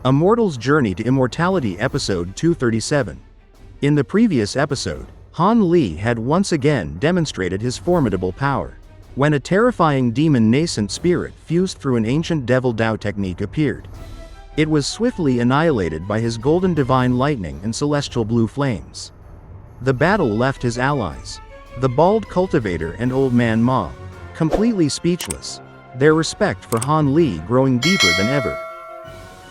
A Mortal's Journey to Immortality Episode 237. In the previous episode, Han Li had once again demonstrated his formidable power, when a terrifying demon nascent spirit fused through an ancient devil Dao technique appeared. It was swiftly annihilated by his golden divine lightning and celestial blue flames. The battle left his allies, the bald cultivator and old man Ma, completely speechless, their respect for Han Li growing deeper than ever.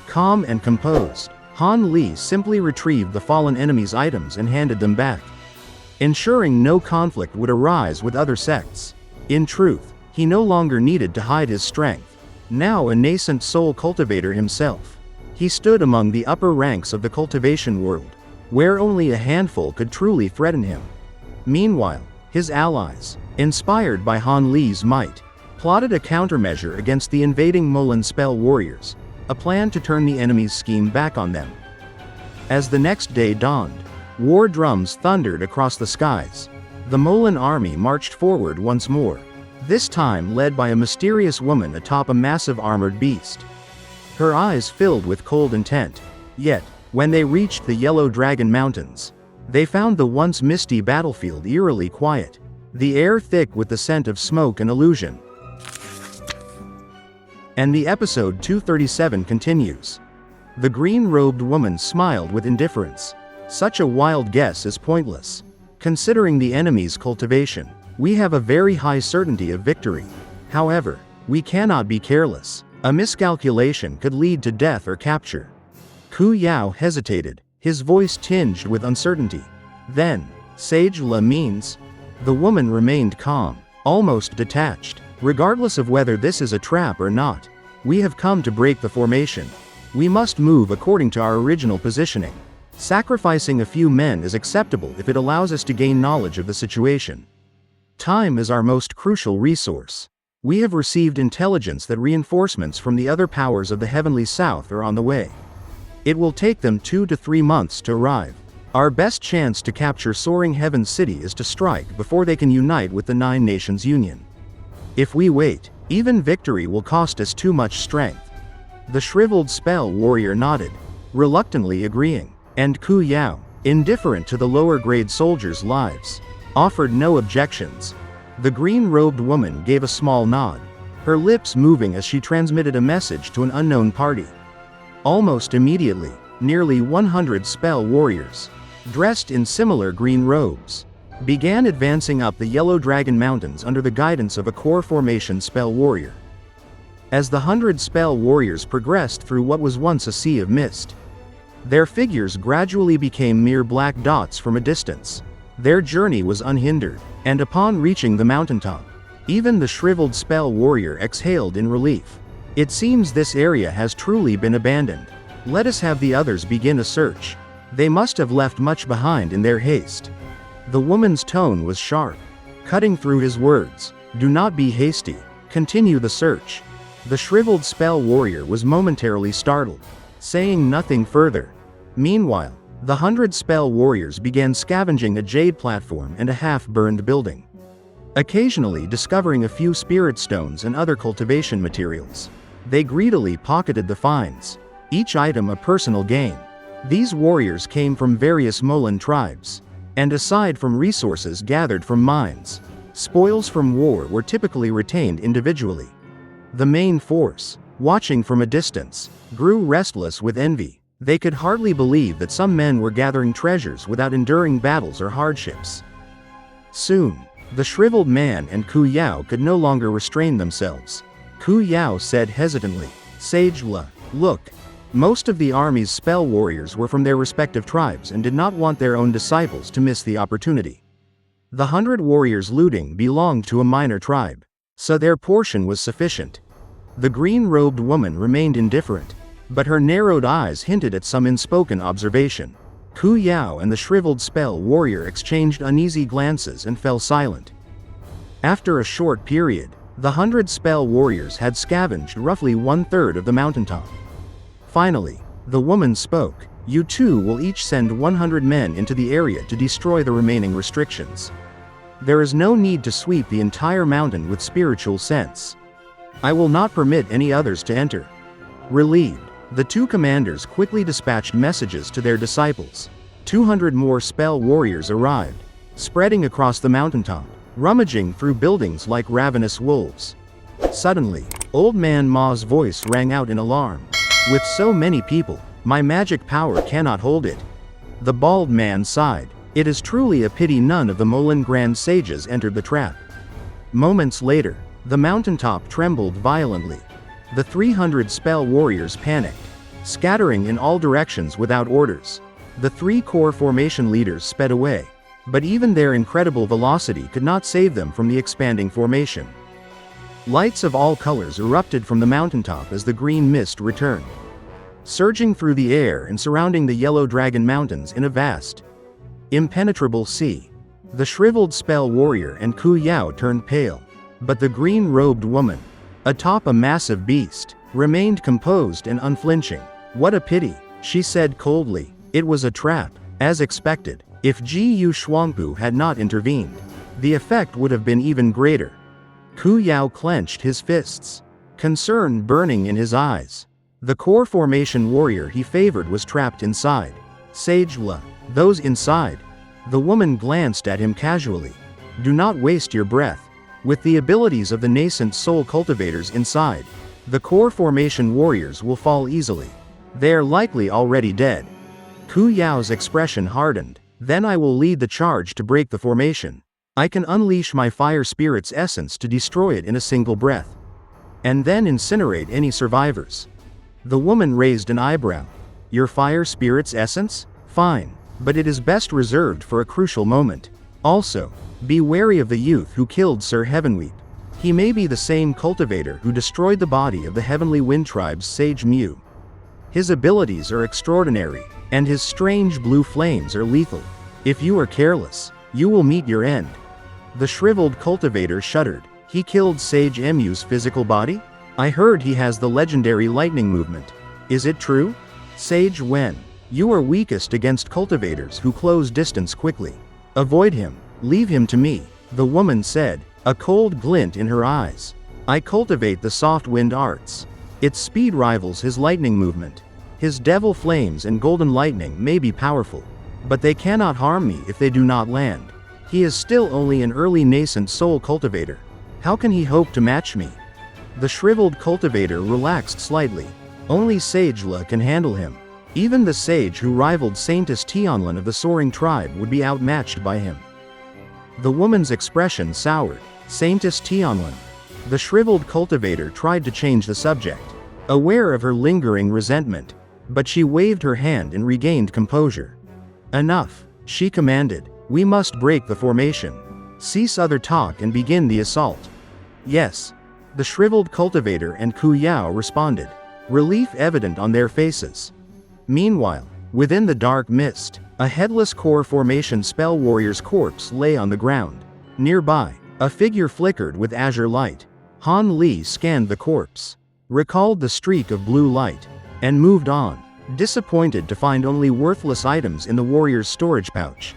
Calm and composed, Han Li simply retrieved the fallen enemy's items and handed them back, ensuring no conflict would arise with other sects. In truth, he no longer needed to hide his strength. Now a nascent soul cultivator himself, he stood among the upper ranks of the cultivation world, where only a handful could truly threaten him. Meanwhile, his allies, inspired by Han Li's might, plotted a countermeasure against the invading Moulan spell warriors, a plan to turn the enemy's scheme back on them. As the next day dawned, war drums thundered across the skies. The Moulan army marched forward once more, this time led by a mysterious woman atop a massive armored beast. Her eyes filled with cold intent. Yet, when they reached the Yellow Dragon Mountains, they found the once misty battlefield eerily quiet, the air thick with the scent of smoke and illusion. And the episode 237 continues. The green-robed woman smiled with indifference. Such a wild guess is pointless. Considering the enemy's cultivation, we have a very high certainty of victory. However, we cannot be careless. A miscalculation could lead to death or capture. Ku Yao hesitated, his voice tinged with uncertainty. Then, Sage La means? The woman remained calm, almost detached. Regardless of whether this is a trap or not, we have come to break the formation. We must move according to our original positioning. Sacrificing a few men is acceptable if it allows us to gain knowledge of the situation. Time is our most crucial resource. We have received intelligence that reinforcements from the other powers of the Heavenly South are on the way. It will take them 2 to 3 months to arrive. Our best chance to capture Soaring Heaven City is to strike before they can unite with the Nine Nations Union. If we wait, even victory will cost us too much strength. The shriveled spell warrior nodded, reluctantly agreeing, and Ku Yao, indifferent to the lower-grade soldiers' lives, offered no objections. The green-robed woman gave a small nod, her lips moving as she transmitted a message to an unknown party. Almost immediately, nearly 100 spell warriors, dressed in similar green robes, began advancing up the Yellow Dragon Mountains under the guidance of a core formation spell warrior. As the 100 spell warriors progressed through what was once a sea of mist, their figures gradually became mere black dots from a distance. Their journey was unhindered, and upon reaching the mountaintop, even the shriveled spell warrior exhaled in relief. It seems this area has truly been abandoned. Let us have the others begin a search. They must have left much behind in their haste. The woman's tone was sharp, cutting through his words. Do not be hasty. Continue the search. The shriveled spell warrior was momentarily startled, saying nothing further. Meanwhile, the 100 spell warriors began scavenging a jade platform and a half-burned building, occasionally discovering a few spirit stones and other cultivation materials. They greedily pocketed the finds, each item a personal gain. These warriors came from various Moulan tribes, and aside from resources gathered from mines, spoils from war were typically retained individually. The main force, watching from a distance, grew restless with envy. They could hardly believe that some men were gathering treasures without enduring battles or hardships. Soon, the shriveled man and Ku Yao could no longer restrain themselves. Ku Yao said hesitantly, Sage La, look. Most of the army's spell warriors were from their respective tribes and did not want their own disciples to miss the opportunity. The 100 warriors looting belonged to a minor tribe, so their portion was sufficient. The green-robed woman remained indifferent, but her narrowed eyes hinted at some unspoken observation. Ku Yao and the shriveled spell warrior exchanged uneasy glances and fell silent. After a short period, the 100 spell warriors had scavenged roughly 1/3 of the mountaintop. Finally, the woman spoke. You two will each send 100 men into the area to destroy the remaining restrictions. There is no need to sweep the entire mountain with spiritual sense. I will not permit any others to enter. Relieved, The two commanders quickly dispatched messages to their disciples. 200 more spell warriors arrived, spreading across the mountaintop, rummaging through buildings like ravenous wolves. Suddenly, Old Man Ma's voice rang out in alarm. With so many people, my magic power cannot hold it. The bald man sighed. It is truly a pity none of the Moulan Grand Sages entered the trap. Moments later, the mountaintop trembled violently. The 300 spell warriors panicked, scattering in all directions without orders. The 3 core formation leaders sped away, but even their incredible velocity could not save them from the expanding formation. Lights of all colors erupted from the mountaintop as the green mist returned, surging through the air and surrounding the Yellow Dragon Mountains in a vast, impenetrable sea. The shriveled spell warrior and Ku Yao turned pale, but the green-robed woman, atop a massive beast, remained composed and unflinching. What a pity, she said coldly. It was a trap, as expected. If Ji Yu Shuangpu had not intervened, the effect would have been even greater. Ku Yao clenched his fists, concern burning in his eyes. The core formation warrior he favored was trapped inside. Sage La, those inside. The woman glanced at him casually. Do not waste your breath. With the abilities of the Nascent Soul cultivators inside, the core formation warriors will fall easily. They are likely already dead. Ku Yao's expression hardened. Then I will lead the charge to break the formation. I can unleash my fire spirit's essence to destroy it in a single breath, and then incinerate any survivors. The woman raised an eyebrow. Your fire spirit's essence? Fine, but it is best reserved for a crucial moment. Also, be wary of the youth who killed Sir Heavenweep. He may be the same cultivator who destroyed the body of the Heavenly Wind Tribe's Sage Mu. His abilities are extraordinary, and his strange blue flames are lethal. If you are careless, you will meet your end. The shriveled cultivator shuddered. He killed Sage Mu's physical body? I heard he has the legendary lightning movement. Is it true? Sage Wen, you are weakest against cultivators who close distance quickly. Avoid him. Leave him to me, the woman said, a cold glint in her eyes. I cultivate the soft wind arts. Its speed rivals his lightning movement. His devil flames and golden lightning may be powerful, but they cannot harm me if they do not land. He is still only an early nascent soul cultivator. How can he hope to match me? The shriveled cultivator relaxed slightly. Only Sage La can handle him. Even the sage who rivaled Saintess Tianlin of the Soaring Tribe would be outmatched by him. The woman's expression soured. Saintess Tianlin. The shriveled cultivator tried to change the subject, aware of her lingering resentment, but she waved her hand and regained composure. Enough, she commanded. We must break the formation. Cease other talk and begin the assault. Yes. The shriveled cultivator and Ku Yao responded, relief evident on their faces. Meanwhile, within the dark mist, a headless core formation spell warrior's corpse lay on the ground. Nearby, a figure flickered with azure light. Han Li scanned the corpse, recalled the streak of blue light, and moved on, disappointed to find only worthless items in the warrior's storage pouch.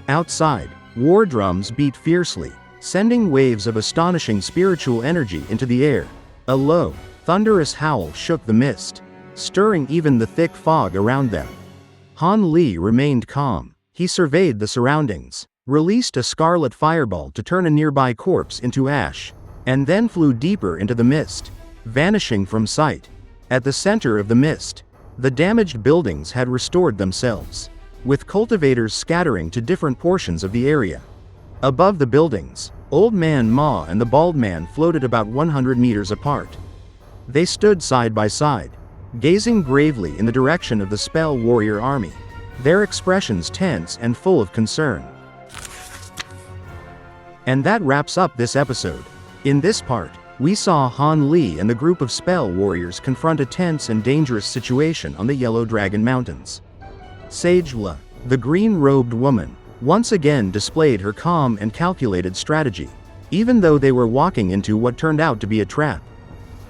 Outside, war drums beat fiercely, sending waves of astonishing spiritual energy into the air. A low, thunderous howl shook the mist, stirring even the thick fog around them. Han Li remained calm. He surveyed the surroundings, released a scarlet fireball to turn a nearby corpse into ash, and then flew deeper into the mist, vanishing from sight. At the center of the mist, the damaged buildings had restored themselves, with cultivators scattering to different portions of the area. Above the buildings, Old Man Ma and the Bald Man floated about 100 meters apart. They stood side by side, gazing gravely in the direction of the spell warrior army, their expressions tense and full of concern. And that wraps up this episode. In this part, we saw Han Li and the group of spell warriors confront a tense and dangerous situation on the Yellow Dragon Mountains. Sage La, the green-robed woman, once again displayed her calm and calculated strategy, even though they were walking into what turned out to be a trap.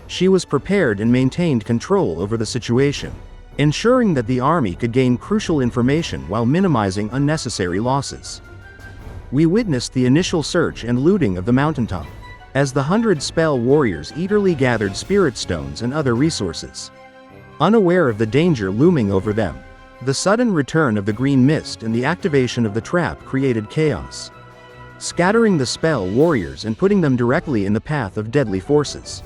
She was prepared and maintained control over the situation, ensuring that the army could gain crucial information while minimizing unnecessary losses. We witnessed the initial search and looting of the mountaintop, as the 100 spell warriors eagerly gathered spirit stones and other resources. unaware of the danger looming over them. The sudden return of the green mist and the activation of the trap created chaos, scattering the spell warriors and putting them directly in the path of deadly forces.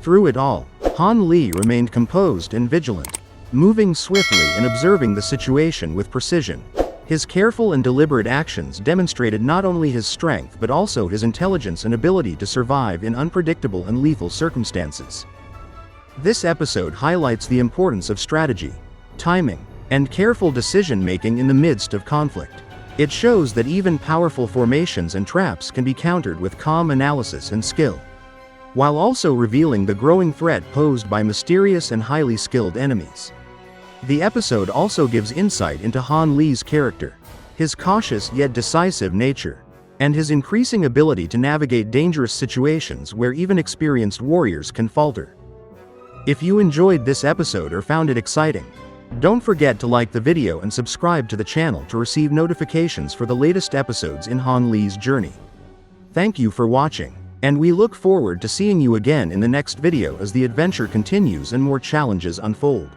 Through it all, Han Li remained composed and vigilant, moving swiftly and observing the situation with precision. His careful and deliberate actions demonstrated not only his strength but also his intelligence and ability to survive in unpredictable and lethal circumstances. This episode highlights the importance of strategy, timing, and careful decision-making in the midst of conflict. It shows that even powerful formations and traps can be countered with calm analysis and skill, while also revealing the growing threat posed by mysterious and highly skilled enemies. The episode also gives insight into Han Li's character, his cautious yet decisive nature, and his increasing ability to navigate dangerous situations where even experienced warriors can falter. If you enjoyed this episode or found it exciting, don't forget to like the video and subscribe to the channel to receive notifications for the latest episodes in Han Li's journey. Thank you for watching, and we look forward to seeing you again in the next video as the adventure continues and more challenges unfold.